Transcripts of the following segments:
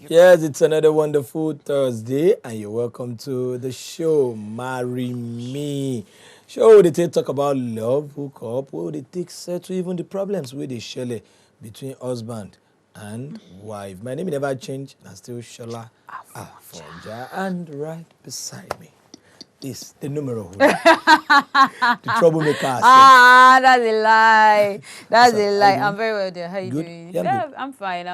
Yes, it's another wonderful Thursday, and you're welcome to the show, Marry Me. Show they take talk about love, hook up, where they take settle even the problems where they share between husband and wife. My name never changed, and still Shola Afonja, and right beside me is the numero uno, the troublemaker. That's a lie. That's a lie. I'm very well there. How you doing? Yeah, I'm fine.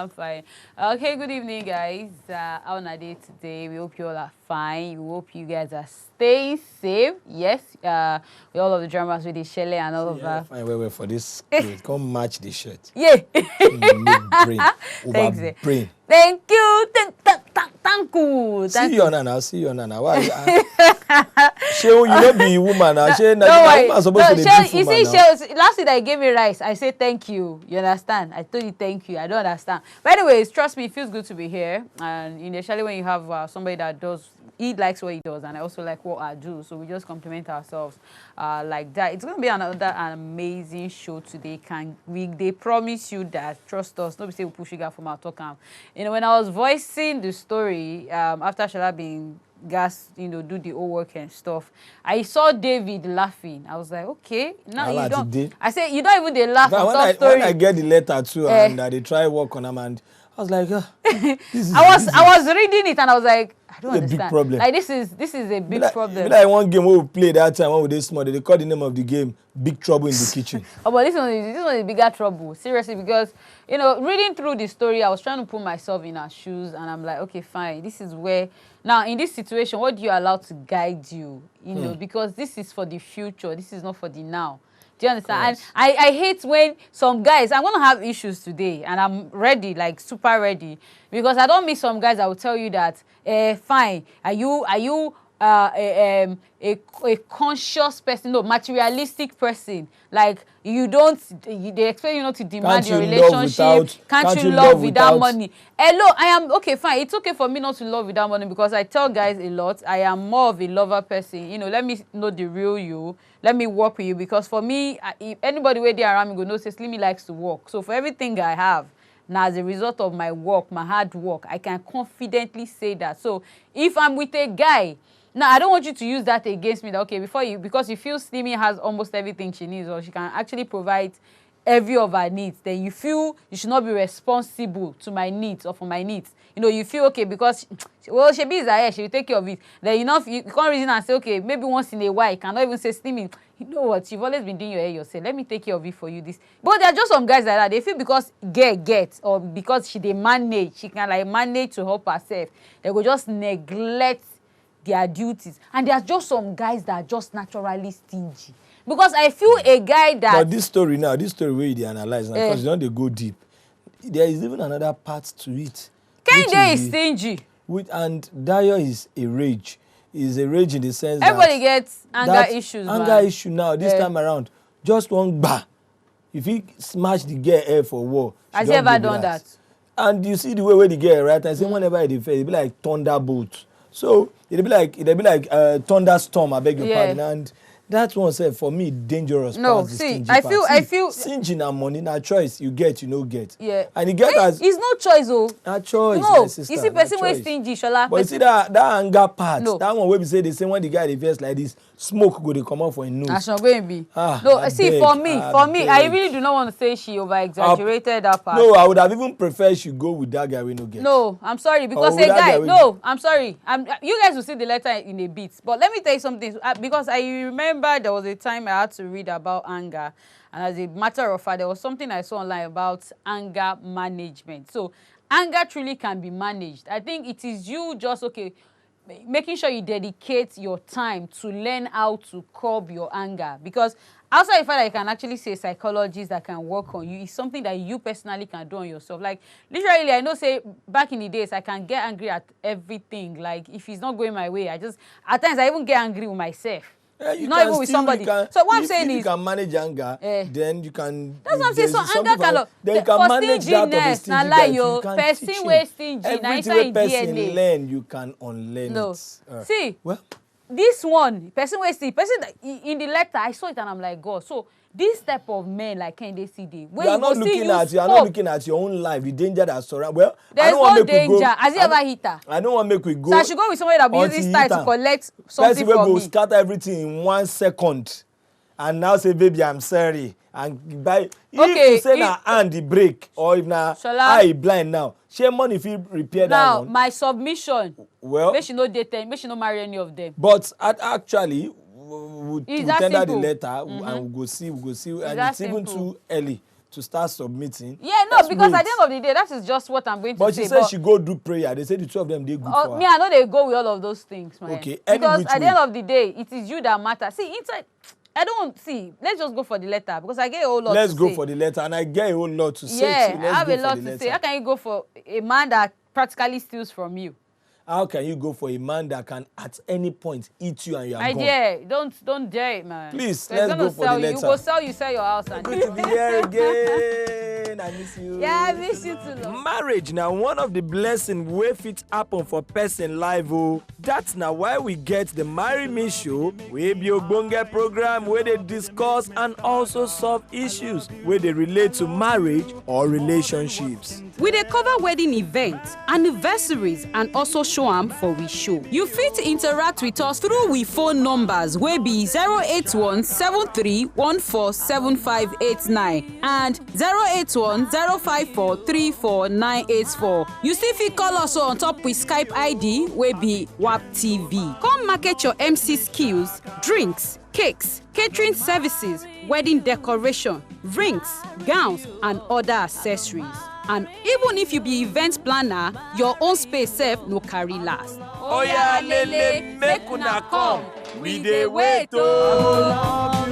Okay, good evening, guys. How on a day today? We hope you all are fine. We hope you guys are staying safe. Yes. With all of the dramas with the Shola and all of that. Fine. Wait for this. Come match the shirt. Yeah. Brain. Over brain. Thank you. Thank you. See you on Nana. Why? You don't be a woman. You see, last week I gave me rice. I say thank you. You understand? I told you thank you. I don't understand. But anyways, trust me, it feels good to be here. And initially, when you have somebody that he likes what he does, and I also like what I do. So we just compliment ourselves like that. It's going to be another amazing show today. They promise you that. Trust us. Nobody say we push you guys from our talk. You know, when I was voicing the story after Shola being gas, do the whole work and stuff, I saw David laughing. I was like, okay, now you don't. I said, you don't even laugh on top story. When I get the letter too, and they try work on them, and I was like, I was reading it, and I was like, I don't understand. Big problem. Like this is a big problem. Like one game we played that time when we did small, they call the name of the game Big Trouble in the Kitchen. Oh, but this one is bigger trouble. Seriously, because reading through the story, I was trying to put myself in her shoes, and I'm like, okay, fine. This is where now in this situation, what do you allow to guide you? Because this is for the future. This is not for the now. Do you understand? And I hate when some guys, I'm going to have issues today, and I'm ready, like super ready, because I don't meet some guys that will tell you that, fine, are you a conscious person, no, materialistic person, like they expect you not to demand your relationship. Can't you love without money? Hello, I am okay, fine. It's okay for me not to love without money, because I tell guys a lot, I am more of a lover person. Let me know the real you. Let me work with you, because for me, if anybody where they around me go know, say Slimmy likes to work. So for everything I have, now as a result of my work, my hard work, I can confidently say that. So if I'm with a guy, now I don't want you to use that against me. That because you feel Slimmy has almost everything she needs, or she can actually provide every of her needs, then you feel you should not be responsible to my needs or for my needs. You feel okay because, well, she be here, she will take care of it. Then you can't reason and say, okay, maybe once in a while, you cannot even say, Slimmy, you know what, you've always been doing your hair yourself. Let me take care of it for you. But there are just some guys like that. They feel because gets or because she can manage to help herself. They will just neglect their duties. And there are just some guys that are just naturally stingy. Because I feel a guy that... But this story where they analyze now, because they go deep, there is even another part to it. Kehinde is stingy. And Dayo is a rage. Is a rage in the sense everybody gets anger issues. Anger issue now, this time around, just one bah. If he smash the girl hair for war, has he ever done that? And you see the way the girl, right? I say whenever they face, it be like thunderbolt. So it'll be like thunderstorm, I beg your pardon. And that one said for me dangerous. No, see, I feel stingy na money, na choice you get, you no get. Yeah. And you get as it's no choice, oh. Na choice. No, sister, you see person wey stingy, Shola. But you see that anger part, that one where we say they say when the guy vex like this, smoke go dey come out for his nose. That's not going to be. No, see, for me, I really do not want to say she over exaggerated that part. No, I would have even preferred she go with that guy we no get. No, I'm sorry, because a guy. No, I'm sorry. You guys will see the letter in a bit. But let me tell you something, because I remember there was a time I had to read about anger, and as a matter of fact, there was something I saw online about anger management. So anger truly can be managed. I think it is you just making sure you dedicate your time to learn how to curb your anger, because outside the fact that you can actually say psychologists that can work on you, is something that you personally can do on yourself. Like literally, I know, say back in the days, I can get angry at everything. Like if it's not going my way, at times I even get angry with myself. Not even with somebody. So what I'm saying is, you can manage anger, then you can. That's what I'm saying. So anger cannot. Then you can manage that of a stingy guy. You can person way stingy. Everything person learn, you can unlearn it. See, well, this one, person that in the letter, I saw it and I'm like, God. So this type of men like Kehinde CD, when you are not looking at your own life, the danger that surround. Well, there's no danger. Has he ever hit her? I don't want to make we go. So I should go with somebody that will use this style to collect something from me. Person will scatter everything in 1 second, and now say, baby, I'm sorry. And buy. If you say na hand the break, or if na eye blind now, share money if you repair that one. Now my submission. Well, make she no date them, make she no marry any of them. But actually, we tender the letter and we go see, and it's even too early to start submitting. Yeah, no, because at the end of the day, that is just what I'm going to say. But she said she go do prayer. They say the two of them, they good for her. Me, I know they go with all of those things, man. Okay, because at the end of the day, it is you that matters. See, inside, I don't see. Let's just go for the letter because I get a whole lot to say. Let's go for the letter, and I get a whole lot to say. Yeah, I have a lot to say. How can you go for a man that practically steals from you? How can you go for a man that can at any point eat you and you are gone? I dare. Don't dare it, man. Please, let's go for the letter. You go sell your house. And good to be here again. I miss you. Yeah, I miss you too. Love. Marriage now one of the blessings wey fit happen for person life. Oh, that's now why we get the Marry Me show, wey be ogbonge program where they discuss and also solve issues where they relate to marriage or relationships. We dey cover wedding events, anniversaries, and also show am for we show. You fit interact with us through we phone numbers wey be 081 7314 7589 and 081 054 34984. You still fit call us on top with Skype ID wey be WAP TV. Come market your MC skills, drinks, cakes, catering services, wedding decoration, rings, gowns, and other accessories. And even if you be event planner, your own space sef no carry last. Oya lele, make una come, we dey wait oh.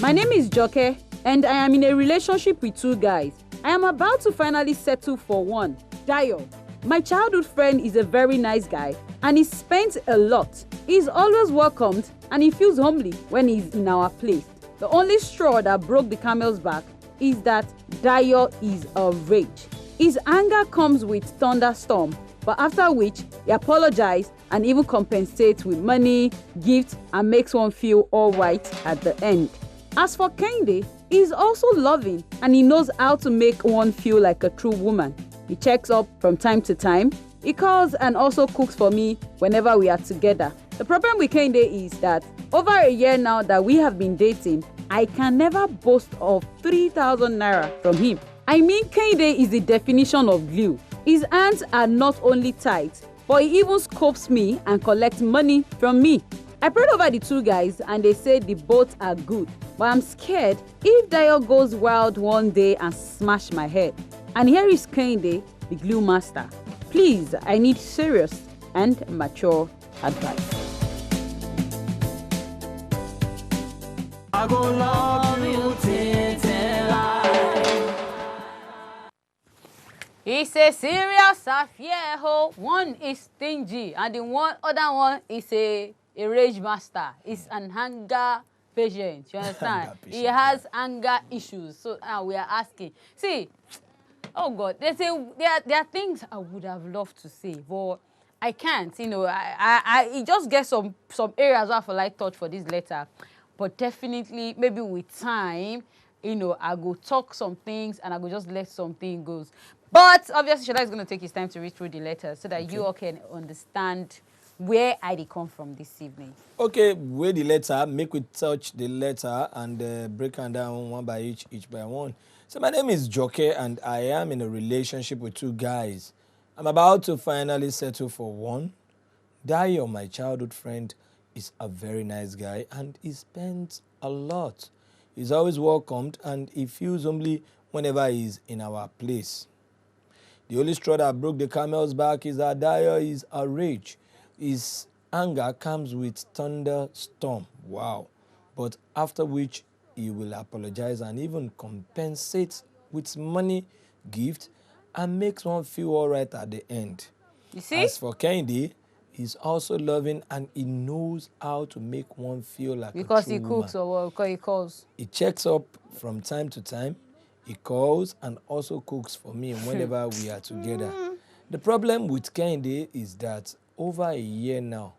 My name is Joke, and I am in a relationship with two guys. I am about to finally settle for one, Dayo. My childhood friend is a very nice guy, and he spends a lot. He's always welcomed, and he feels homely when he's in our place. The only straw that broke the camel's back is that Dayo is a rage. His anger comes with thunderstorm, but after which he apologizes and even compensates with money, gifts, and makes one feel all right at the end. As for Kehinde, he's also loving, and he knows how to make one feel like a true woman. He checks up from time to time. He calls and also cooks for me whenever we are together. The problem with Kehinde is that over a year now that we have been dating, I can never boast of 3,000 naira from him. I mean, Kehinde is the definition of glue. His hands are not only tight, but he even scopes me and collects money from me. I prayed over the two guys and they say the both are good. But I'm scared if Dayo goes wild one day and smash my head. And here is Kehinde, the glue master. Please, I need serious and mature advice. I go love you till It's a serious affair. One is Stingy and the other one is a rage master. It's an anger patient. You understand? He has anger issues. So now we are asking. See, oh God, they say there are things I would have loved to say, but I can't. You know, I just get some areas where I feel like touch for this letter. But definitely, maybe with time, you know, I go talk some things and I go just let something go. But obviously, Shola is going to take his time to read through the letter so that you all can understand where I come from this evening. Okay, where the letter, make we touch the letter and break them down one by each by one. So my name is Joke and I am in a relationship with two guys. I'm about to finally settle for one. Dayo, my childhood friend, is a very nice guy and he spends a lot. He's always welcomed and he feels homely whenever he's in our place. The only straw that broke the camel's back is that Dayo is a rage. His anger comes with thunderstorm. Wow. But after which he will apologize and even compensate with money, gift, and makes one feel all right at the end. You see? As for Kehinde, he's also loving and he knows how to make one feel like because a true he cooks woman. Or because he calls. He checks up from time to time. He calls and also cooks for me whenever we are together. The problem with Kehinde is that over a year now,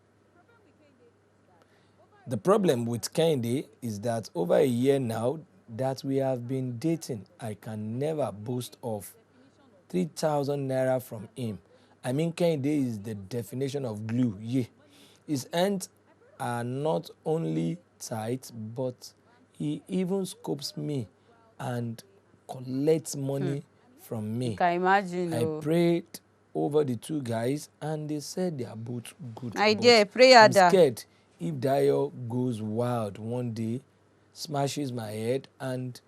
that we have been dating, I can never boast of 3,000 naira from him. I mean, Kehinde is the definition of glue. Yeah. His hands are not only tight, but he even scopes me and collects money from me. You can imagine. I prayed over the two guys and they said they are both good. I dare pray I'm harder. scared if Dayo goes wild one day, smashes my head, and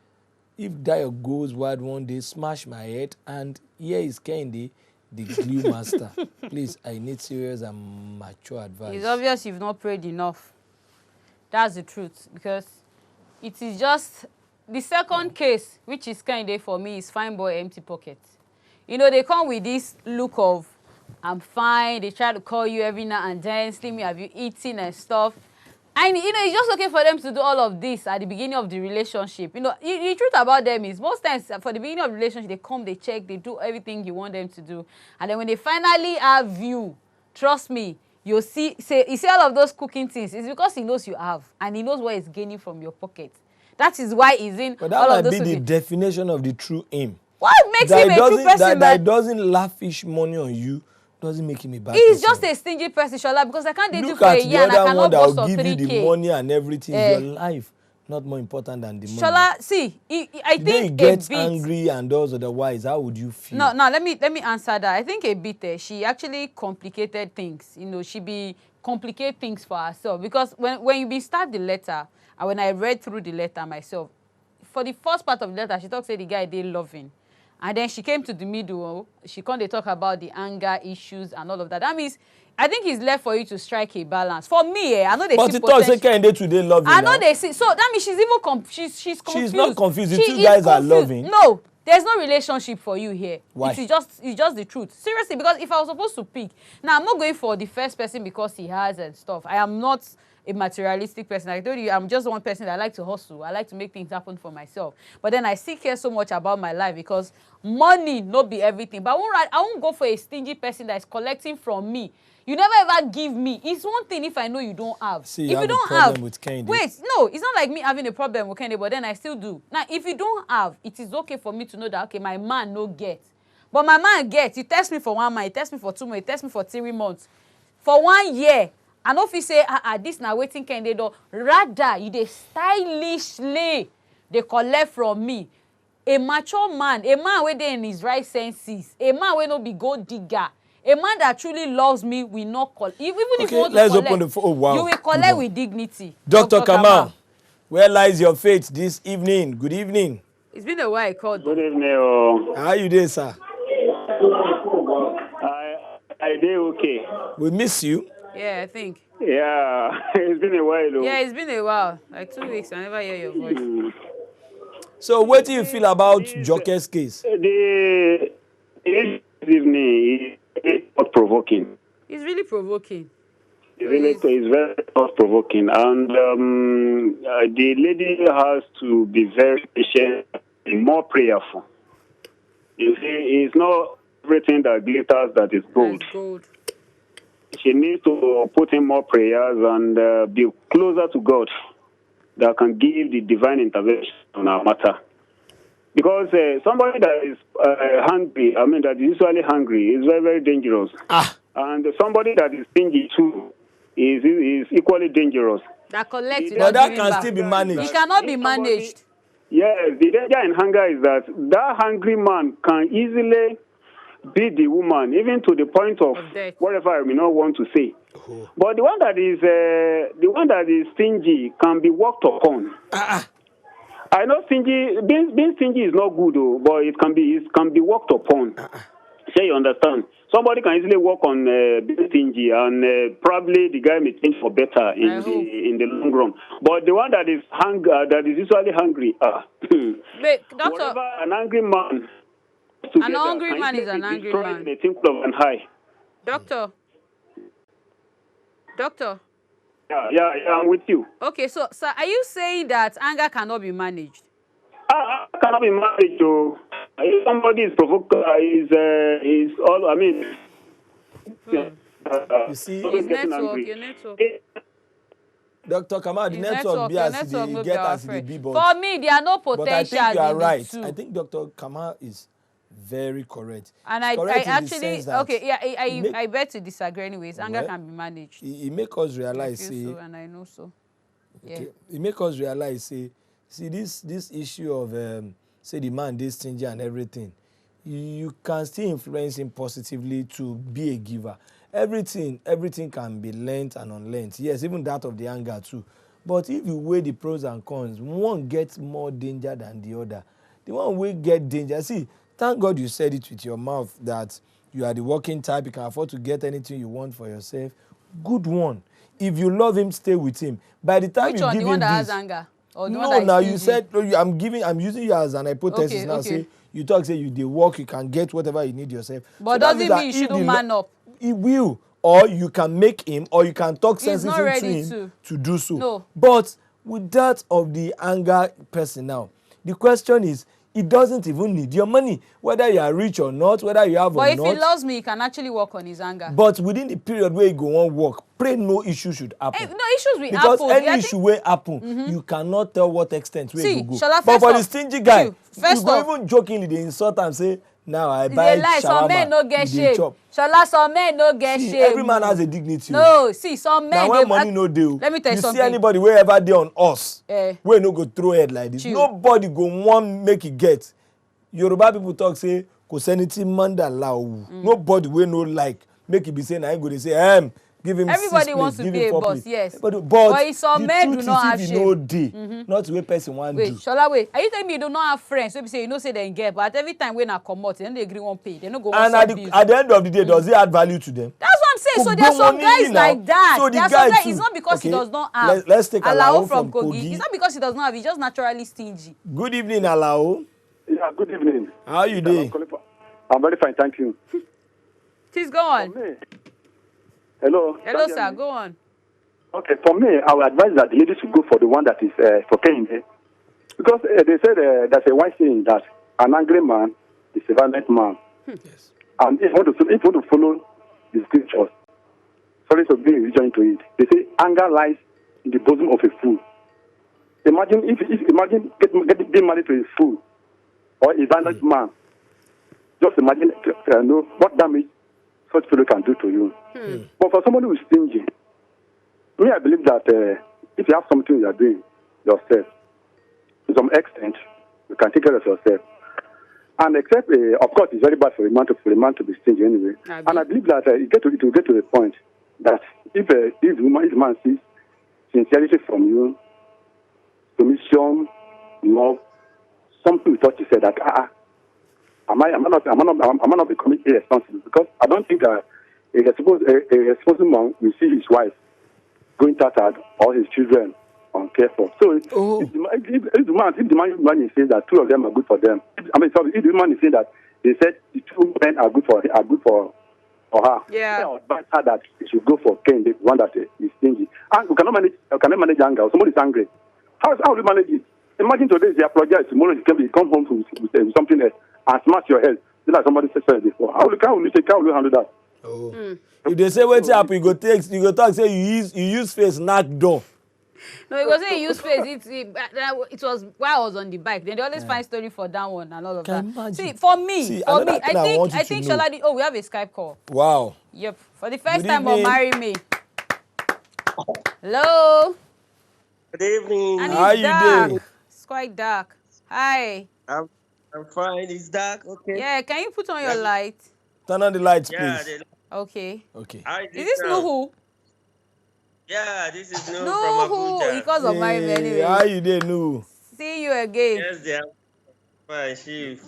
if Dayo goes wild one day, smash my head, and here is Kehinde, the glue master. Please, I need serious and mature advice. It's obvious you've not prayed enough. That's the truth, because it is just the second case, which is Kehinde for me, is fine boy empty pocket. You know, they come with this look of I'm fine. They try to call you every now and then, Slimmy, have you eaten and stuff. And, you know, it's just okay for them to do all of this at the beginning of the relationship. You know, the truth about them is most times for the beginning of the relationship, they come, they check, they do everything you want them to do. And then when they finally have you, trust me, you'll see all of those cooking things. It's because he knows you have. And he knows what he's gaining from your pocket. That is why he's in but all of those that might be cooking. the definition of the true aim. What makes him a true person? That doesn't lavish money on you doesn't make him a bad He's person. just a stingy person, Shola, because I can't date you for a year and I cannot boast of 3K. Look at the other one that will give you the money and everything. Your life, not more important than the money. Shola, see, I think he gets angry and does otherwise. How would you feel? No, let me answer that. I think a bit she actually complicated things. You know, she be complicate things for herself, because when you start the letter and when I read through the letter myself, for the first part of the letter, she talks say the guy they loving. And then she came to the middle. She can't talk about the anger issues and all of that. That means I think it's left for you to strike a balance. For me, I know they see potential. But you talk say Kehinde today loving. I know they see. So that means she's even she's confused. She's not confused. The two guys are loving. No, there's no relationship for you here. Why? It's just the truth. Seriously, because if I was supposed to pick, now I'm not going for the first person because he has and stuff. I am not a materialistic person. I told you, I'm just one person that I like to hustle. I like to make things happen for myself. But then I still care so much about my life because money not be everything. But I won't go for a stingy person that is collecting from me. You never ever give me. It's one thing if I know you don't have. See, if you don't have with Kehinde. Wait, no, it's not like me having a problem with Kehinde, but then I still do. Now, if you don't have, it is okay for me to know that, okay, my man no get. But my man get. You test me for 1 month, you test me for 2 months, you test me for 3 months. For 1 year, I know if you say, this now waiting Kehinde do. Rather, you dey stylishly they collect from me. A mature man, a man where they in his right senses, a man where no be gold digger, a man that truly loves me will not call. Even if you want to collect, open the phone. Oh, wow. You will collect with dignity. Dr. Kamal, where lies your faith this evening? Good evening. It's been a while I called. Good evening. How are you doing, sir? I did okay. We miss you. Yeah, I think. Yeah, it's been a while. Yeah, it's been a while. Like 2 weeks. I never hear your voice. So what do you feel about Joke's case? This evening is thought-provoking. It's really provoking. It's very thought-provoking. And the lady has to be very patient and more prayerful. You see, it's not everything that glitters that is gold. That's gold. She needs to put in more prayers and be closer to God that can give the divine intervention on our matter. Because somebody that is hungry, that is usually hungry, is very, very dangerous. And somebody that is stingy too is equally dangerous. That collects it. But that can still be managed. It cannot be managed. Yes, the danger in hunger is that hungry man can easily beat the woman, even to the point of whatever I may not want to say. Oh. But the one that is stingy can be worked upon. I know being stingy is not good, though, but it can be worked upon. So you understand? Somebody can easily work on being stingy, and probably the guy may change for better in the long run. But the one that is usually hungry, Doctor, whatever an angry man. An hungry man is an angry man. Doctor. Yeah, I'm with you. Okay, so are you saying that anger cannot be managed? Can cannot be married to. If somebody is provoked, is all. I mean, you see, his getting network, angry. your network. Dr. Kamal, the His network be your as network they no get be our as they friend. be, For me, there are no but I potentials think you are in right. the two. I think Dr. Kamal is very correct. And It's I correct in the actually, sense that okay, yeah, I bet to disagree anyways. Anger well, can be managed. He make us I realize, feel so, and I know so. Yeah. okay, he make us realize, see this issue of say the man dey stingy and everything, you can still influence him positively to be a giver. Everything can be learnt and unlearnt. Yes, even that of the anger too. But if you weigh the pros and cons, one gets more danger than the other. The one wey get danger, see, thank God you said it with your mouth that you are the working type, you can afford to get anything you want for yourself. Good one. If you love him, stay with him. By the time Which you one? give The one him that this, has anger? Or the no, one that is now you stingy? said I'm using you as an hypothesis Okay, now. okay. Say you talk, say you dey work, you can get whatever you need yourself. But So that doesn't means mean that you if shouldn't the man up. he will, or you can make him, or you can talk He's sense not into ready him to. do so. No. But with that of the anger person now, the question is, it doesn't even need your money, whether you are rich or not, whether you have or But if not. he loves me, he can actually work on his anger. But within the period where you go on work, pray no issue should happen. No issues will Because happen. any issue will happen, you cannot tell what extent where See, you go. Shola, But first for the off, stingy guy, first you go off, even jokingly dey insult am say, now I they buy lie. Some men no shawarma, get you dey shame. chop. Shola, some men no get See, shame. every man has a dignity. No, see, some men. Now when money no dey, Let me tell you you something. see anybody wey ever dey on us, Eh. wey no go throw head like this. Chill. Nobody go wan make e get. Yoruba people talk say, kò sẹ́ni tí mọ́ndà la òwú. Nobody wey no like make e be say na him go dey say, give him Everybody 6 wants plates, to give be him a 4 boss, plates. yes. But But some the men do truth not is have if shame. e no dey, not the way person wan Wait, do. Shola, wait. Are you telling me you do not have friends? So you say you know say they get, but every time when I come out, then they agree one pay. They no go one And sub bills. at the end of the day, does it add value to them? That's what I'm saying. Kò So there are gbé some wọn guys níyì now. like that. So the There are guy some guys. too. It's not because he Okay, does not have. let's take Alao from from Kogi. Kogi. It's not because he does not have. He's just naturally stingy. Good evening, Alao. Yeah, good evening. How you dey? I'm very fine, thank you. Please go on. For me, hello. Hello, Can you hear sir. me? Go on. Okay, for me, I would advise that the ladies should go for the one that is for Kehinde. Because they said there's a wise saying that an angry man is a violent man. Yes. And if you want to follow the scriptures, sorry to bring religion into it, they say anger lies in the bosom of a fool. Imagine imagine being married to a fool or a violent man. Just imagine know what damage such people can do to you. But for somebody who is stingy, me, I believe that if you have something you are doing yourself, to some extent, you can take care of yourself. And except, of course, it's very bad for a man to be stingy anyway. And I believe that it will get to the point that if the man sees sincerity from you, submission, love, something we thought you said that am I not becoming irresponsible? Because I don't think that a responsible man will see his wife going tattered or his children uncared for. So if the man is saying that two of them are good for them, if the man is saying that they said the two men are good for her, Yeah. I would advise her that she should go for Ken, the one that is stingy. And we cannot manage anger. Somebody is angry. How will you manage it? Imagine today they apologize, tomorrow you come home with something else and smash your head. Just like somebody said before. How will you handle that? If they say wetin happen, you go talk say you use face knack door. No, it wasn't a use face. It was while I was on the bike. Then they always find story for that one and all of Can that. imagine. See, for me, another thing I think know. Shola. Oh, we have a Skype call. Wow. Yep, for the first Good time on evening. Marry Me. Hello. Good evening. And How it's you dark. dey? It's quite dark. Hi. I'm fine. It's dark. Okay. Yeah, can you put on your light? Turn on the lights, Yeah. please. Okay. Okay. Is this Nuhu? Yeah, this is Nuhu from Nuhu, Abuja. because of Marry Me Hey, how anyway. you dey, Nu? See you again. Yes, they are fine, chief.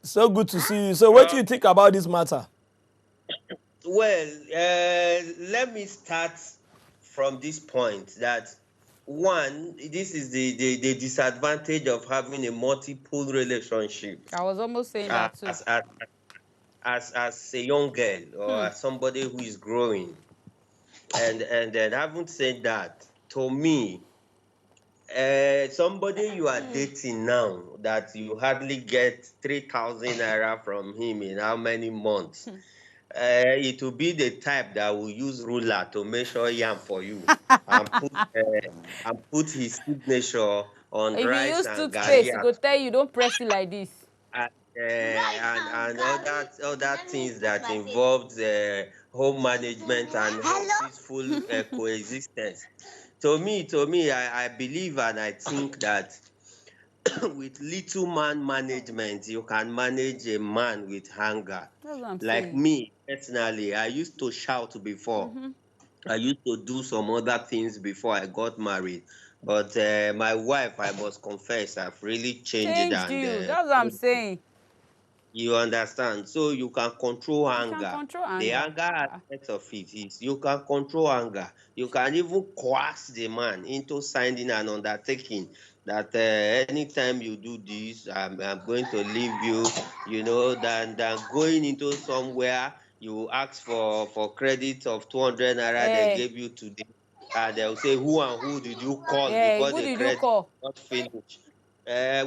So good to see you. So what do you think about this matter? Well, let me start from this point that one, this is the disadvantage of having a multiple relationship I was almost saying that too. as a young girl or as somebody who is growing. And then having said that, to me, somebody you are dating now that you hardly get 3,000 naira from him in how many months? It will be the type that will use ruler to measure yam for you and put his signature on If you rice use and garri toothpaste, it go tell you don't press it like this. and other things that involves home management and peaceful coexistence. To me, I believe and I think that with little man management, you can manage a man with hunger. That's what I'm Like saying. me personally, I used to shout before. I used to do some other things before I got married. But my wife, I must confess, I've really changed Changed and you. That's what I'm saying. you understand. So you can control You can anger. control The anger. anger aspect of it is you can control anger. You can even coerce the man into signing an undertaking that anytime you do this, I'm going to leave you, than going into somewhere you ask for credit of 200 naira they Eh, gave you today. And they'll say, who and who did you call before who the did you credit call? not finished?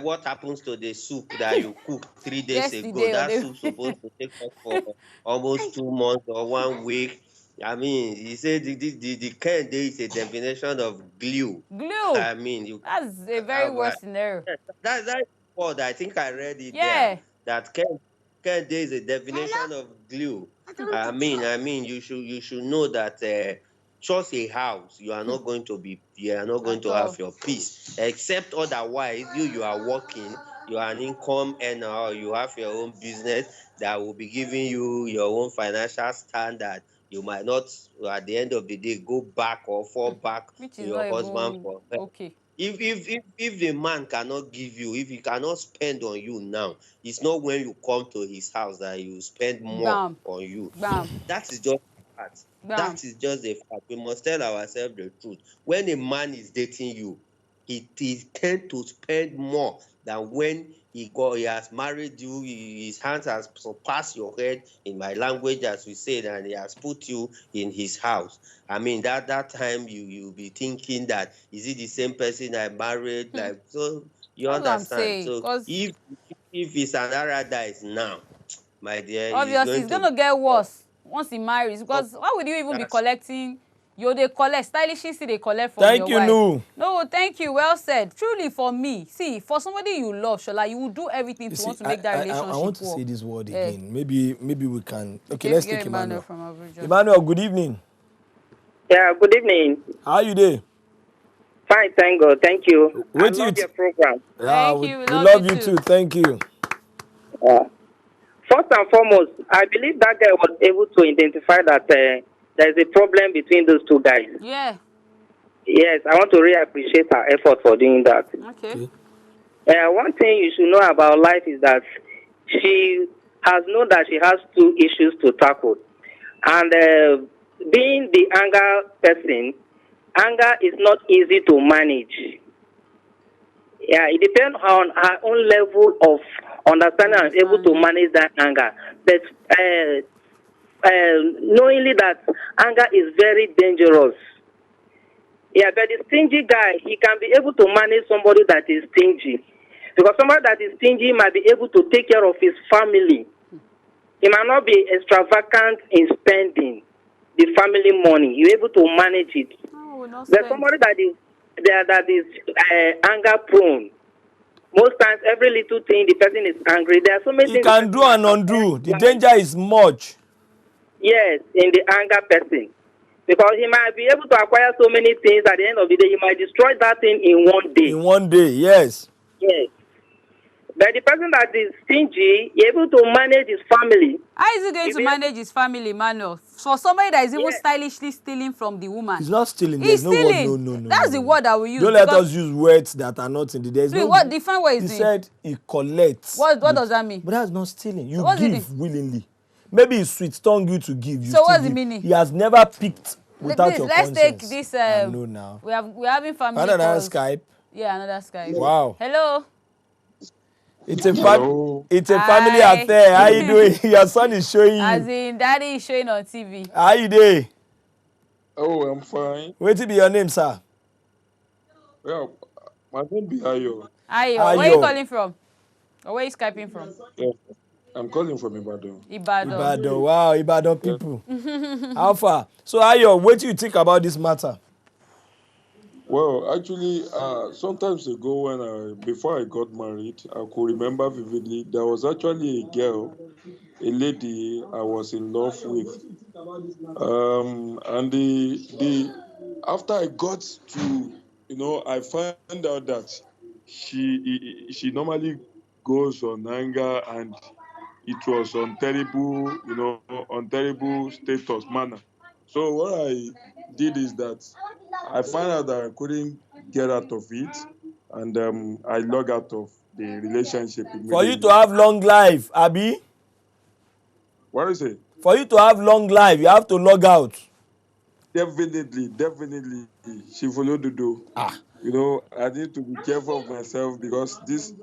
What happens to the soup that you cooked 3 days ago? Yesterday or That the soup supposed to take us for almost 2 months or 1 week. I mean, he said the Kehinde is a definition of glue. glue. I mean, you That's a very have worst scenario. that's word. I think I read it there Yeah. that Kehinde is a definition of glue. I mean, you should know that just a house, you are not going At to have all. your peace. Except otherwise, you are working, you are an income earner, or you have your own business that will be giving you your own financial standard. You might not, at the end of the day, go back or fall back Which to is not your husband even for help. okay. If the man cannot give you, if he cannot spend on you now, it's not when you come to his house that he will spend more Bam. on you. Bam. That is just a fact. Bam. That is just a fact. We must tell ourselves the truth. When a man is dating you, he tend to spend more than when he has married you. His hands has surpassed your head, in my language, as we said, and he has put you in his house. I mean, that time you'll be thinking that, is it the same person I married? Like, so you That's what I'm understand. saying. So Because if it's an paradise now, my dear, it's obviously going it's to gonna be get tough. worse once he marries. Tough. Because why would you even be That's collecting? They collect stylishly, see they collect from Thank your you, wife. Nu. No, thank you. Well said. Truly, for me, see, for somebody you love, Shola, you will do everything You to see, want to make that I want relationship to work. say this word Eh. again. Maybe we can. Okay, Okay, let's get take Emmanuel Emmanuel. from Abuja. Emmanuel, good evening. Yeah, good evening. How are you there? Fine, thank God. Thank you. I Wait till love your program. yeah, Thank we, you. We we love you love you too. too. Thank you. Uh, First and foremost, I believe that guy was able to identify that there is a problem between those two guys. Yeah. Yes, I want to really appreciate her effort for doing that. Okay. Okay. One thing you should know about life is that she has known that she has two issues to tackle. And being the anger person, anger is not easy to manage. Yeah, it depends on her own level of understanding and able to manage that anger. But knowingly that anger is very dangerous. Yeah, but the stingy guy, he can be able to manage somebody that is stingy. Because somebody that is stingy might be able to take care of his family. He might not be extravagant in spending the family money. You're able to manage it. Oh, no But spend. somebody that is anger prone. Most times, every little thing, the person is angry. There are so many He things the can person do and undo. The danger is much. Yes, in the anger person. Because he might be able to acquire so many things at the end of the day, he might destroy that thing in one day. In one day, yes. Yes. But the person that is stingy, is able to manage his family. How is he going to manage his family, Manuel? For somebody that is even Yes. stylishly stealing from the woman. He's not stealing. He's There's no word. stealing. No. That's the word I will use. Don't let us use words that are not in the. There's Please, no. what define what he's He doing? said he collects. What does that mean? But that's not stealing. You what's he give willingly. Maybe it's sweet tongue you to give. You So what's still the give. meaning? He has never picked without your Let's conscience. take this. I know now. We're having family Another calls. Skype. Yeah, another Skype. Wow. Hello. It's a Hello. it's a Hi. family affair. How you doing? Your son is showing As you. in, daddy is showing on TV. How you doing? Oh, I'm fine. Wait till be your name, sir. Well, My name be Ayo. Ayo, where are you calling from? Or where are you Skyping from? Yeah, I'm calling from Ibadan. Ibadan. Wow, Ibadan people. How far? So Ayo, what do you think about this matter? Well, actually, sometimes ago before I got married, I could remember vividly there was actually a girl, a lady I was in love with, and the after I got to, I found out that she normally goes on anger, and it was on terrible, on terrible status manner. So what I did is that I found out that I couldn't get out of it, and I log out of the relationship immediately. For you to have long life, Abi? What is it? For you to have long life, you have to log out. Definitely. She followed the door. I need to be careful of myself because this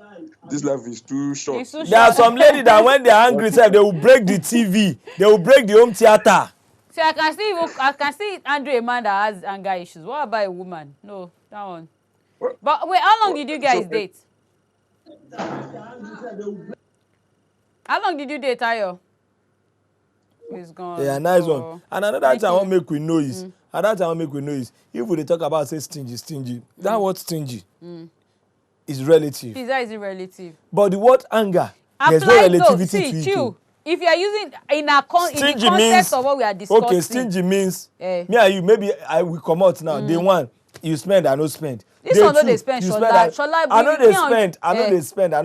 life is too short. There are some ladies that when they're angry, they will break the TV. They will break the home theater. See, I can see Andrew, a man that has anger issues. What about a woman? No, that one. But wait, how long did you guys date? How long did you date, Ayo? He's gone. Yeah, nice one. And another thing I want to make we know is, if we talk about say stingy, that word stingy is relative. That is relative. But the word anger, there's no relativity to it. Chill. If you are using in the context of what we are discussing. Okay, stingy means me and you, maybe I will come out now. Day one, you spend, I no spend. This one no they spend, Shola. I know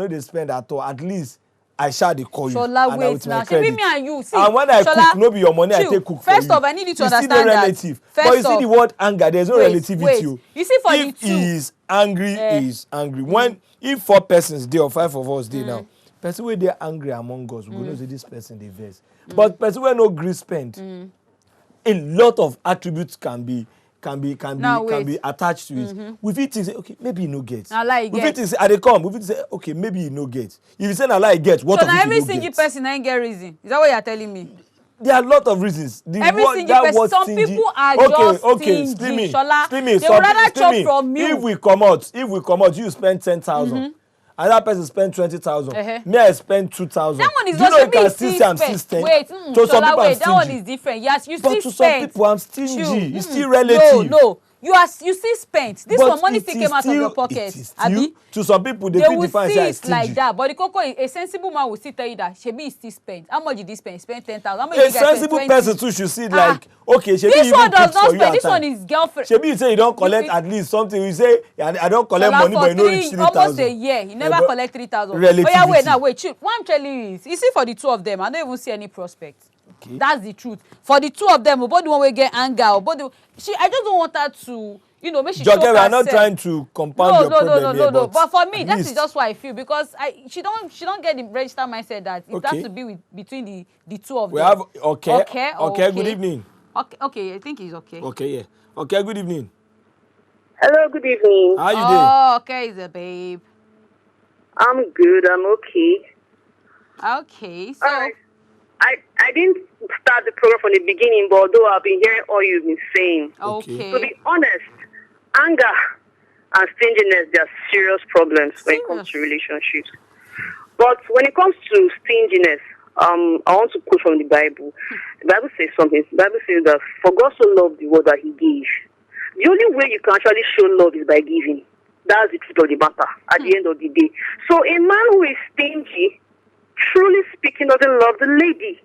they spend at all. At least I shall they call you. Shola, wait now. She be me and you. See, and when I cook, no be your money, I take cook for you. First off, I need you to understand that. Relative. But you see the word anger, there's no relativity. You see for if he is angry, he is angry. When if 4 persons there or 5 of us there now, person wey dey angry among us, we go know say this person dey vex. But person wey no gree spend, a lot of attributes can be attached to it. We fit think say okay, maybe he no get. We fit think say I dey come. We fit say okay, maybe he no get. If you say na lie get, what of it he no get? So na every single person ain't get reason. Is that what you are telling me? There are a lot of reasons. Every single person. Some people are just stingy. Shola, they would rather chop from you. If we come out, you spend 10,000. Another person spend 20,000. Me, I spend 2,000. That one is not you can still say I'm still stingy. Wait, Shola, that one is different. Yes, you still spend. But to some people, I'm stingy. It's still relative. No. You still spent. This one money still came out of your pocket. Abi? To some people, they will see it like that. But the cocoa, a sensible man will still tell you that Shebi is still spent. How much did he spend? Spend 10,000. A sensible person too should see like, okay, Shebi this one does not spend. This one is girlfriend. Shebi you say you don't collect at least something. You say I don't collect money, but you know reach 3,000. Almost a year, he never collect 3,000. Wait. What I'm telling you is, you see for the two of them, I don't even see any prospect. Okay. That's the truth. For the two of them, both the one will get anger. I just don't want her to. Make she show herself. We are not trying to compound your problem here, but for me, that is just what I feel, because she don't get the register mindset that it has to be between the two of them. We have okay. Good evening. Okay, I think he's okay. Okay, yeah. Okay, good evening. Hello, good evening. How you doing? Oh, okay, the babe. I'm good. I'm okay. Okay, so I didn't start the program from the beginning, but although I've been hearing all you've been saying. Okay. To be honest, anger and stinginess, they are serious problems when it comes to relationships. But when it comes to stinginess, I want to quote from the Bible. The Bible says something. The Bible says that for God so loved the world that he gave. The only way you can actually show love is by giving. That's the truth of the matter at the end of the day. So a man who is stingy, truly speaking, doesn't love the lady.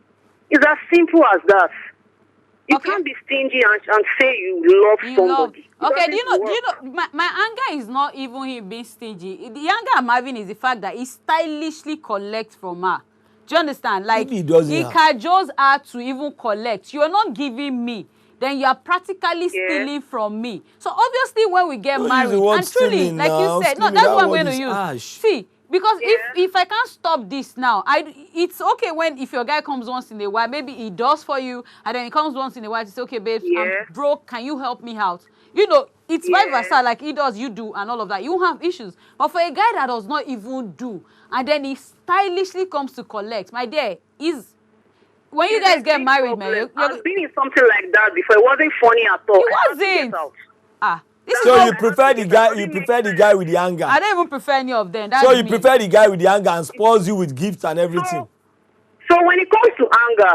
It's as simple as that. You can't be stingy and say you love somebody. Okay, do you know, my anger is not even him being stingy. The anger I'm having is the fact that he stylishly collects from her. Do you understand? Like, he cajoles her to even collect. You are not giving me. Then you are practically stealing from me. So obviously when we get married, and truly, like you said, no, that's what I'm going to use. See, because if I can't stop this now, it's okay if your guy comes once in a while, maybe he does for you, and then he comes once in a while to say, okay, babes, I'm broke, can you help me out? It's vice versa, like he does, you do, and all of that. You have issues. But for a guy that does not even do, and then he stylishly comes to collect, my dear, when you guys get married, man, I've been in something like that before. It wasn't funny at all. It wasn't. So you prefer the guy? You prefer the guy with the anger? I don't even prefer any of them. That's so you me. prefer the guy with the anger and spoils you with gifts and everything? So when it comes to anger,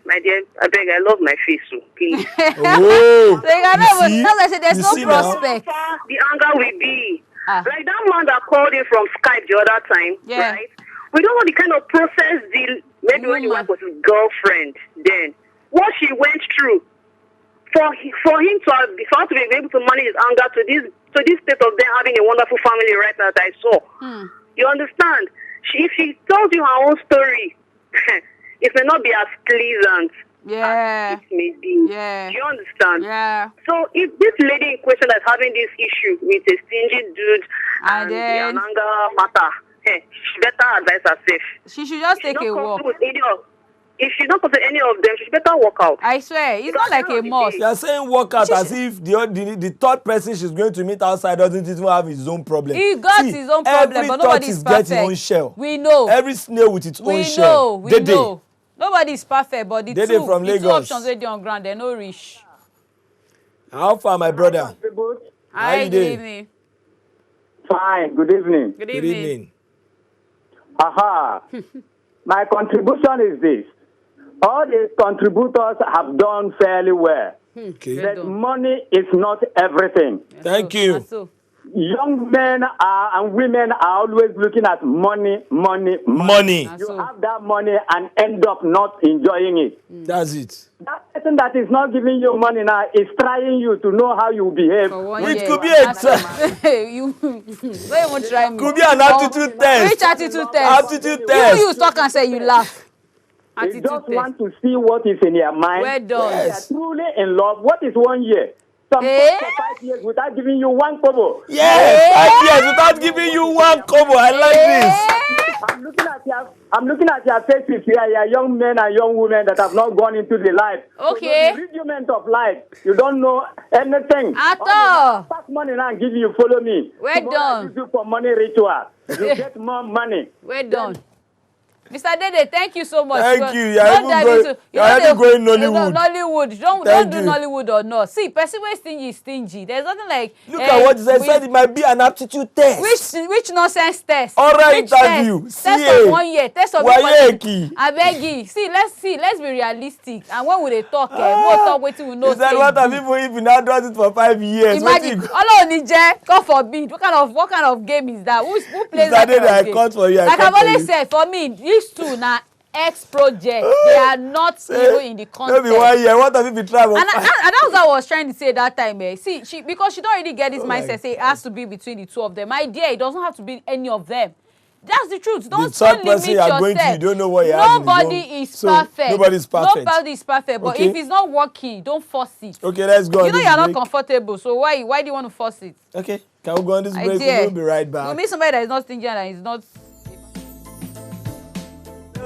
my dear, I beg, I love my face, so please. Oh, so I said there's no prospect. How the anger will be. Like that man that called in from Skype the other time, right? We don't know the kind of process maybe when the wife was his girlfriend then. What she went through. For him to be able to manage his anger to this state of them having a wonderful family right now that I saw. You understand? If she tells you her own story, it may not be as pleasant as it may be. Yeah. Do you understand? Yeah. So if this lady in question that's having this issue with a stingy dude and an anger matter, she better advise herself. She should just take a walk. If she's not consider any of them, she better walk out. I swear, it's not like a must. You're saying walk out as if the third person she's going to meet outside doesn't even have his own problem. He got his own problem, but nobody is perfect. Every tortoise gets its own shell. We know. Every snail with its own shell. We know. Nobody is perfect, but the two options where they on ground, they're no rich. How far, my brother? Hi, good evening. Fine, good evening. Good evening. Aha. My contribution is this. All the contributors have done fairly well. Okay. But money is not everything. Thank you. Young men and women are always looking at money. You have that money and end up not enjoying it. That's it. That person that is not giving you money now is trying you to know how you behave. Which could be a could be an aptitude test. Which attitude test? Aptitude test. You talk and say you laugh. They just want to see what is in their mind. Well done. They are truly in love. What is 1 year? Some 4 to 5 years without giving you 1 kobo. Yes, 5 years without giving you 1 kobo. I like this. I'm looking at your faces here. You are young men and young women that have not gone into the life. Okay. So the rudiment of life. You don't know anything. At all. Pass money now and give you. Follow me. Well done. I do for money ritual. You get more money. Well done. Mr. Dede, thank you so much. Thank you. You're even going Nollywood. Nollywood. Don't do Nollywood or not. See, person wey stingy is stingy. There's nothing like. Look at what he said. It might be an aptitude test. Which nonsense test? Oral interview. Test of 1 year. Test of Wayeki. I beg you. See. Let's be realistic. And when will they talk? We'll talk. Waiting we know. Is that what have people if you now does it for 5 years? Imagine. Allah Onije. God forbid. What kind of game is that? Who plays that kind of game? I for you. Like I've always said, for me, these two now. X project, they are not even in the context. Maybe 1 year. What have you been trying? And that was what I was trying to say that time. See, because she don't really get this mindset. Say it has to be between the two of them. My dear, it doesn't have to be any of them. That's the truth. Don't limit yourself. You don't know what you're Nobody is perfect. Nobody's perfect. Nobody is perfect. But if it's not working, don't force it. Okay, let's go. You know you're not comfortable, so why do you want to force it? Okay, can we go on this break? We'll be right back. You meet somebody that is not stingy and is not.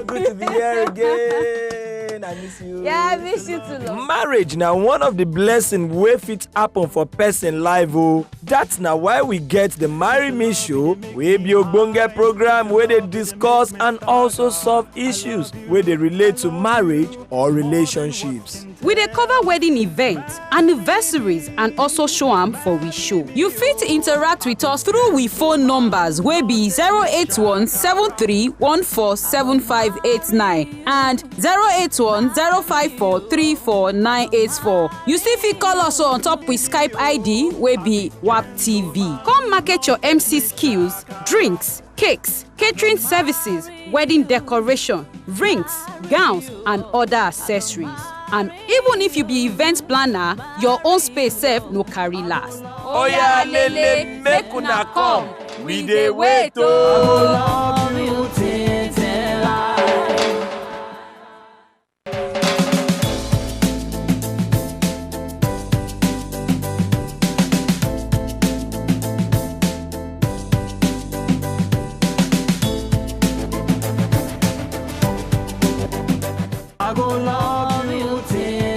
Good to be here again. I miss you. Yeah, I miss you too. Love. Marriage now one of the blessings wey fit happen for person life o. That's now why we get the Marry Me show wey be ogbonge program where they discuss and also solve issues where they relate to marriage or relationships. We dey cover wedding events, anniversaries and also show am for we show. You fit interact with us through we phone numbers wey be 081 7314 7589 and 081 054 34984. You still fit call us on top with Skype ID wey be WAP TV. Come market your MC skills, drinks, cakes, catering services, wedding decoration, rings, gowns and other accessories. And even if you be event planner, your own space sef no carry last. Oya lele, make una come. We dey wait o. I go love you till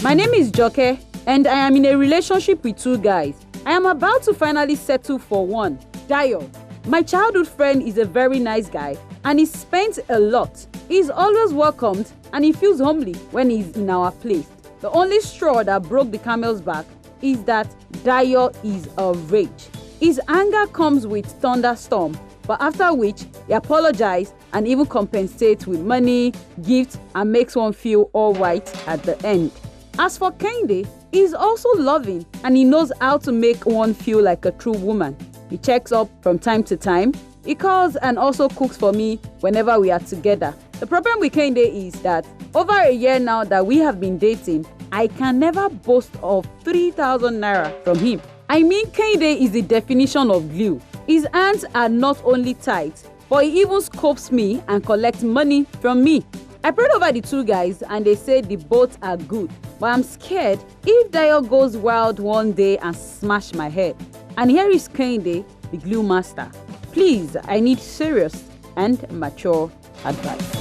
My name is Joke, and I am in a relationship with 2 guys. I am about to finally settle for one, Dayo. My childhood friend is a very nice guy, and he spends a lot. He's always welcomed and he feels homely when he's in our place. The only straw that broke the camel's back is that Dayo is a rage. His anger comes with thunderstorm, but after which he apologizes and even compensates with money, gifts, and makes one feel all right at the end. As for Kehinde, he's also loving and he knows how to make one feel like a true woman. He checks up from time to time. He calls and also cooks for me whenever we are together. The problem with Kehinde is that over a year now that we have been dating, I can never boast of 3,000 naira from him. I mean, Kehinde is the definition of glue. His hands are not only tight, but he even scopes me and collects money from me. I prayed over the two guys and they say the both are good, but I'm scared if Dayo goes wild one day and smash my head. And here is Kehinde, the glue master. Please, I need serious and mature advice.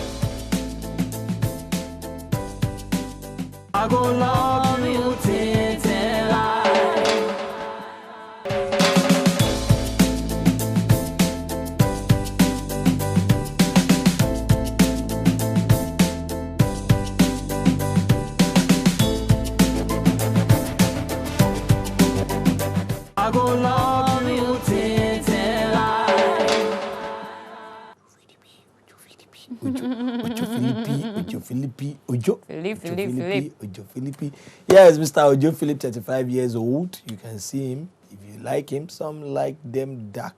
I go love you till I go love you till I Ojo Philippi. Yes, Mr. Ojo Philip, 35 years old. You can see him if you like him. Some like them dark.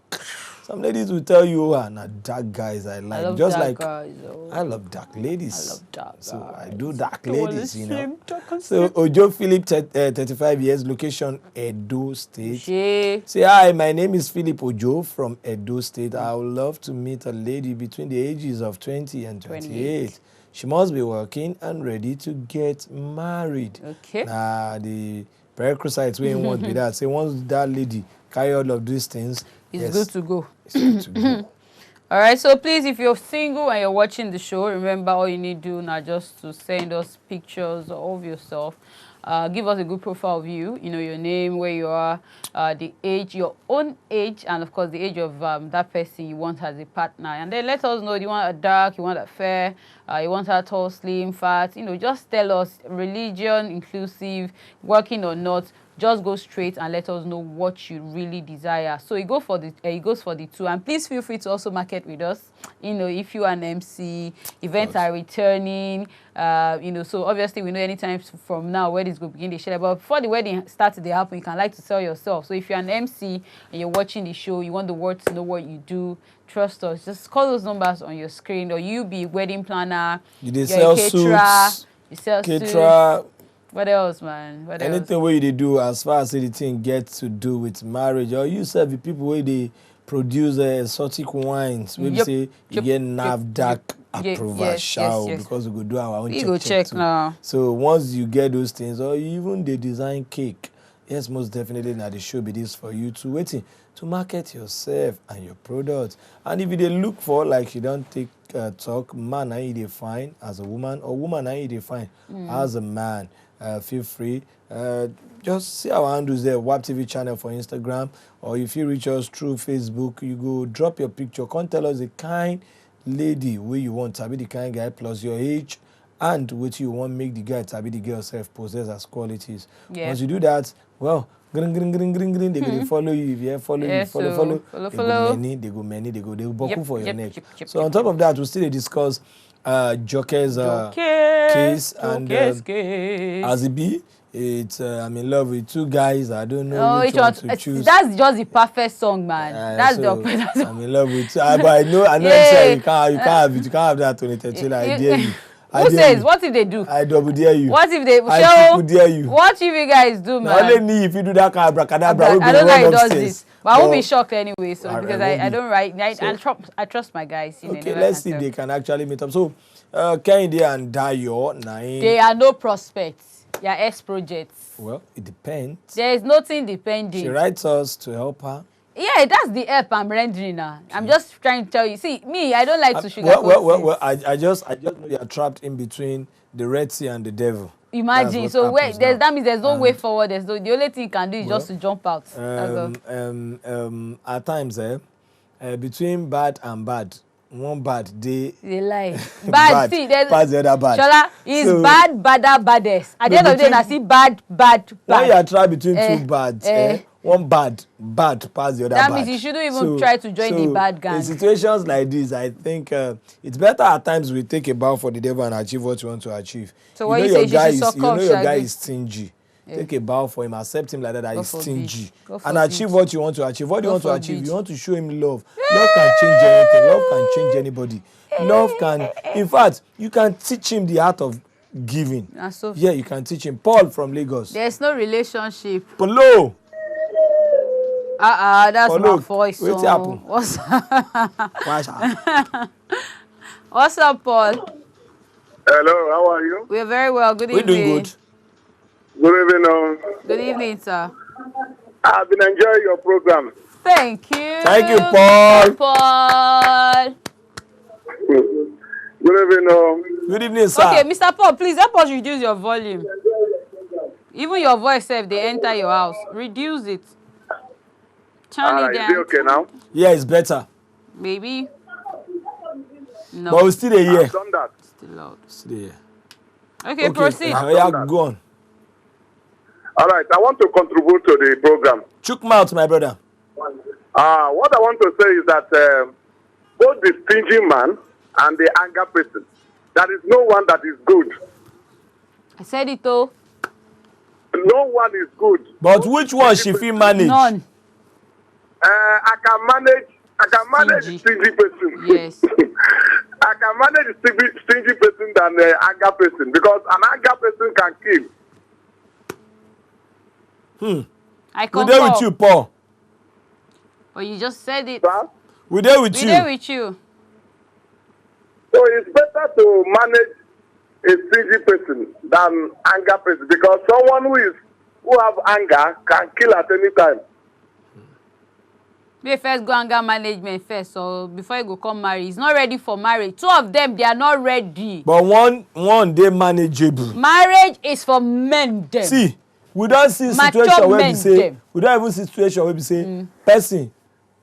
Some ladies will tell you, not dark guys I like. I love just dark like guys, oh. I love dark ladies. I love dark so guys. I do dark ladies, you know. So Ojo Philip, 35 years, location Edo State. Say hi, my name is Philip Ojo from Edo State. I would love to meet a lady between the ages of 20 and 28. She must be working and ready to get married. Okay. The prerequisites we want with that. Say once that lady carry all of these things, it's good to go. It's good to go. All right, so please, if you're single and you're watching the show, remember all you need to do now just to send us pictures of yourself. Give us a good profile of you, your name, where you are, the age, your own age, and of course the age of that person you want as a partner. And then let us know, do you want a dark, you want a fair, you want a tall, slim, fat, just tell us, religion, inclusive, working or not. Just go straight and let us know what you really desire. So it goes for the two. And please feel free to also market with us. If you are an MC, events are returning. So obviously we know anytime from now weddings will begin to share. But before the wedding starts to happen, you can like to sell yourself. So if you're an MC and you're watching the show, you want the world to know what you do. Trust us. Just call those numbers on your screen, or you be wedding planner. You sell suits. You sell caterer. Suits. What else, man? What Anything else? where they do as far as the thing gets to do with marriage, or you serve the people where they produce exotic wines, where you say you get NAFDAC approval, because we go do our own check. We go check now. So once you get those things, or even they design cake, yes, most definitely now the show be this for you to waiting to market yourself and your products. And if they look for, like you don't take talk, man I they fine as a woman, or woman I they fine as a man. Feel free. Just see our handles there, WAP TV channel for Instagram, or if you reach us through Facebook, you go drop your picture. Come tell us the kind lady where you want to be, the kind guy, plus your age, and what you want make the guy to be the girl self possess as qualities. Yeah. Once you do that, well, green, they go follow you. If you follow you, follow. They go many, they go buckle for your neck. So on top of that, we'll still discuss Joker's case, and as it be, it's I'm in love with two guys. I don't know which one to choose. That's just the perfect song, man. That's so the perfect song. I'm in love with two. But I know yeah. You can't have that 2013. I dare you. Who says? What if they do? I double dare you. What if they I dare you. What if you guys do, man? Only me if you do that kind of abracadabra. I don't know how he does this. But I won't be shocked anyway, so because I don't write. I trust my guys. Okay, let's see if they can actually meet up. So, Kehinde and Dayo, they are no prospects. They are ex-projects. Well, it depends. There is nothing depending. She writes us to help her. Yeah, that's the help I'm rendering now. Okay. I'm just trying to tell you. See, me, I don't like to sugar. Well, I just know you're trapped in between the Red Sea and the devil. Imagine. So that means there's no way forward. The only thing you can do is just to jump out. At times, between bad and bad, one bad day. They lie. Bad. See, pass the other bad. Shola is so, bad, badder, baddest. At the end of the day, I see bad. When you are trying between two bads, one bad pass the other that bad. Means you shouldn't even try to join the bad gang. In situations like this, I think it's better at times we take a bow for the devil and achieve what you want to achieve. So what you say, your guy is stingy. Yeah. Take a bow for him, accept him like that he's stingy. And achieve what you want to achieve. What do you want to achieve? You want to show him love. Love can change anything. Love can change anybody. Love can, in fact, you can teach him the art of giving. Yeah, you can teach him. Paul from Lagos. There's no relationship. Polo. That's Polo. my voice. What's happen? What's up, Paul? Hello, how are you? We're very well. Good evening. We're doing good. Good evening. Good evening, sir. I've been enjoying your program. Thank you. Thank you, Paul. Paul. Good evening. Good evening, sir. Okay, Mr. Paul, please help us reduce your volume. Even your voice, if they enter your house, reduce it. Turn it down. Is it okay now? Yeah, it's better. Maybe. No. But we're still here. I've done that. Still loud. Still here. Okay, proceed. Yeah, go on. All right, I want to contribute to the program. Chook mouth, my brother. What I want to say is that both the stingy man and the anger person, there is no one that is good. I said it though. No one is good. But which one she feel manage? None. I can manage the stingy person. Yes. I can manage the stingy person than the anger person because an anger person can kill. I concur. We're there with you, Paul. But you just said it. Huh? We're there with you. We're there with you. So it's better to manage a stingy person than anger person because someone who have anger can kill at any time. We first go anger management first, so before you go come marry, he's not ready for marriage. Two of them, they are not ready. But one they manageable. Marriage is for men. Them. See, we don't see situation where we say we don't even see situation where we say person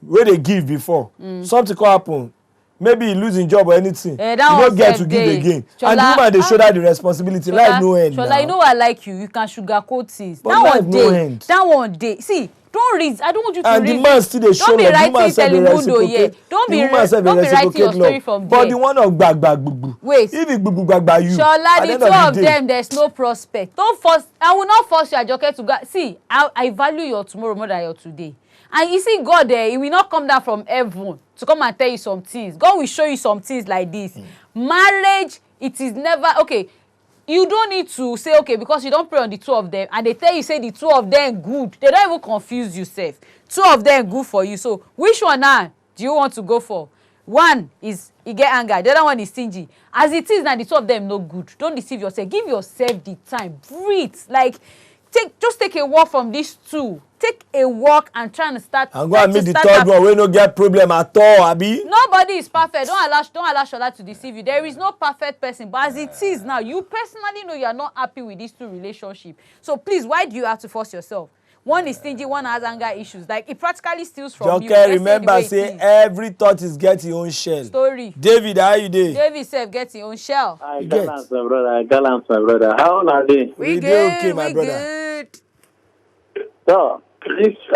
where they give before something can happen. Maybe he losing job or anything. You don't get to give again. Shola, and the woman they shoulder the responsibility. Shola, life no end. Shola, you know I like you. You can sugarcoat things. But that one day. No end. That one day. See, don't read. I don't want you to read. And the man still they show the woman self the reciprocate. Don't be writing your story from there. But the one of gbag. Wait. If it gbag you. Shola, the two of them, there's no prospect. Don't force. I will not force you, Ajoke, to go. See, I value your tomorrow more than your today. And you see, God there, he will not come down from heaven to come and tell you some things. God will show you some things like this. Marriage, it is never, okay, you don't need to say, okay, because you don't pray on the two of them, and they tell you, say the two of them good. They don't even confuse yourself. Two of them good for you. So, which one now do you want to go for? One is, you get anger. The other one is stingy. As it is now, the two of them no good. Don't deceive yourself. Give yourself the time. Breathe. Like, just take a walk from these two. Take a walk and try and start. I'm going to meet the third one. We no get problem at all, Abi. Nobody is perfect. Don't allow Shola to deceive you. There is no perfect person. But as it is now, you personally know you are not happy with these two relationships. So please, why do you have to force yourself? One is stingy, one has anger issues. Like, it practically steals from you. Okay, remember, say every thought is getting your own shell. Story. David, how you doing? David self gets his own shell. I gallant, my brother. How old are they? We good, okay, my brother. Good. So,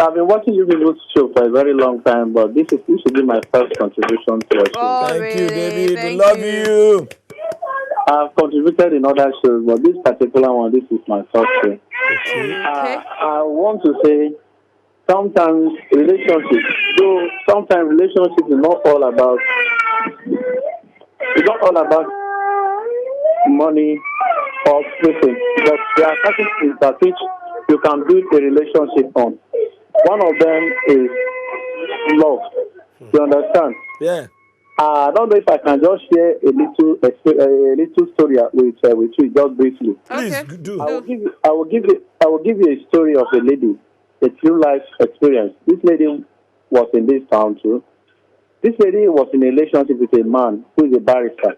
I've been watching you people's show for a very long time, but this should be my first contribution to your show. Oh, Thank really? you, David. Thank We love you. I've contributed in other shows, but this particular one, this is my first show. Okay. I want to say, sometimes relationships is not all about money or everything, but there are certain things that which you can build a relationship on. One of them is love. You understand? Yeah. I don't know if I can just share a little story with you just briefly. Please Okay. do. I will give you a story of a lady, a true life experience. This lady was in this town too. This lady was in a relationship with a man who is a barrister.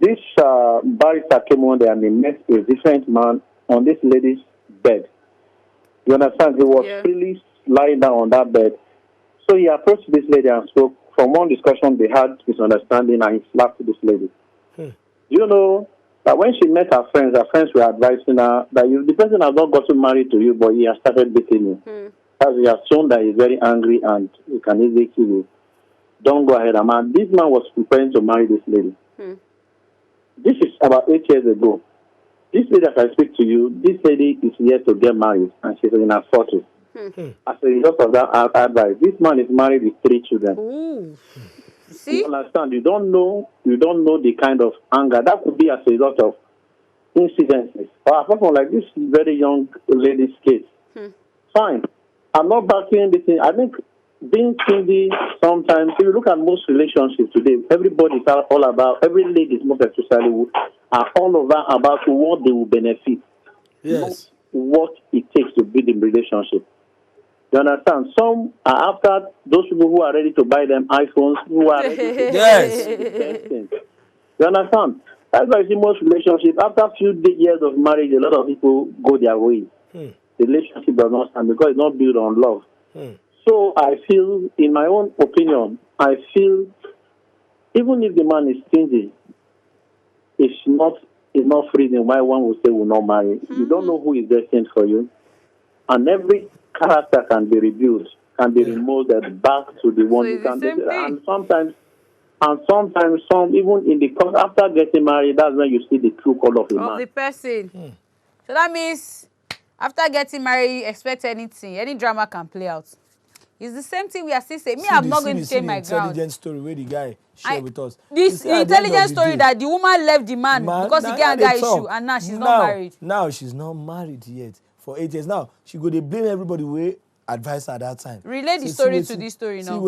This barrister came on there and he met a different man on this lady's bed. You understand? He was freely lying down on that bed. So he approached this lady and spoke from one discussion they had misunderstanding and he slapped this lady. You know that when she met her friends were advising her that the person has not gotten married to you, but he has started beating you. As he has shown that he's very angry and he can easily kill you. Don't go ahead, man. This man was preparing to marry this lady. This is about 8 years ago. This lady that I speak to you, this lady is yet to get married and she's in her 40s. As a result of that advice, this man is married with 3 children. Ooh. See? You understand? You don't know the kind of anger that could be as a result of incidences. Or apart from like this very young lady's case. Fine. I'm not backing this thing. I think being stingy sometimes, if you look at most relationships today, everybody is all about, every lady is most especially are all over about what they will benefit. Yes. Not what it takes to build a relationship. You understand? Some are after those people who are ready to buy them iPhones, who are ready to yes. You understand? That's why I see most relationships, after a few years of marriage, a lot of people go their way. The relationship does not stand because it's not built on love. So I feel, in my own opinion, I feel even if the man is stingy, it's not reason why one will say will not marry. You don't know who is destined for you. And every character can be rebuilt, can be remolded back to the one you can be. And sometimes some even in the course after getting married, that's when you see the true color of a man. The person. So that means after getting married, expect anything. Any drama can play out. It's the same thing we are still saying. Me, I'm not going to change my ground. Intelligent story where the guy shared with us. This intelligent story that the woman left the man because he get anger issue and now she's not married. Now she's not married yet for 8 years. Now she go to blame everybody wey advice at that time. Relate the story to this story now.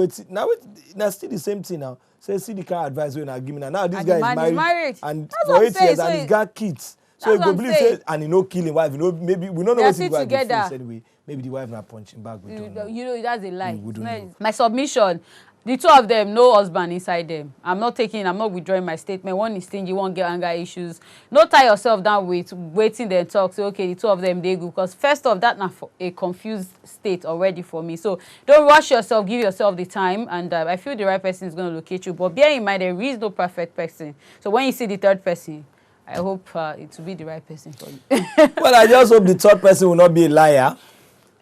Now still the same thing now. Say see the kind of advice wey na give me now. Now this guy is married that's and for 8 years and he's got kids. So he go believe say and he no kill him wife. You know maybe we don't know what his wife do anyway. Maybe the wife not punching back. You know that's a lie. My submission. The two of them, no husband inside them. I'm not withdrawing my statement. One is stingy, one get anger issues. Don't tie yourself down with waiting then talk. Say, okay, the two of them, they go. Because first off, that's not a confused state already for me. So don't rush yourself. Give yourself the time. And I feel the right person is going to locate you. But bear in mind, there is no perfect person. So when you see the third person, I hope it will be the right person for you. Well, I just hope the third person will not be a liar.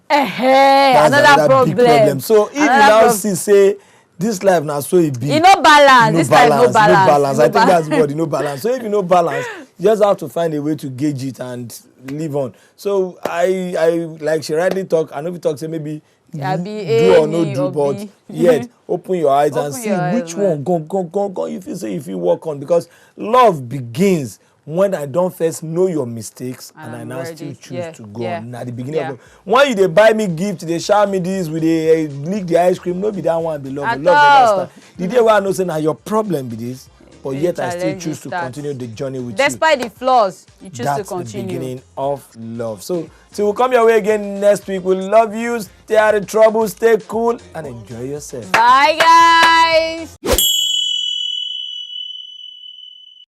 That's another problem. Big problem. So if you now see, say, this life now so it be. You know balance. This life no balance. I think that's what no balance. So if you know balance, you just have to find a way to gauge it and live on. So I like she rightly talk. I know we talk say maybe do or no do, but yet open your eyes and see which one go. If you say if you work on because love begins when I don't first know your mistakes and I now still choose to go on at the beginning of the when they buy me gift, they shower me this with they lick the ice cream, no be that one below. Love never start. The day where I know say now your problem be this, but yet I still choose to continue the journey with you. Despite the flaws, you choose to continue. That's the beginning of love. So till we'll come your way again next week. We love you. Stay out of trouble, stay cool, and enjoy yourself. Bye guys.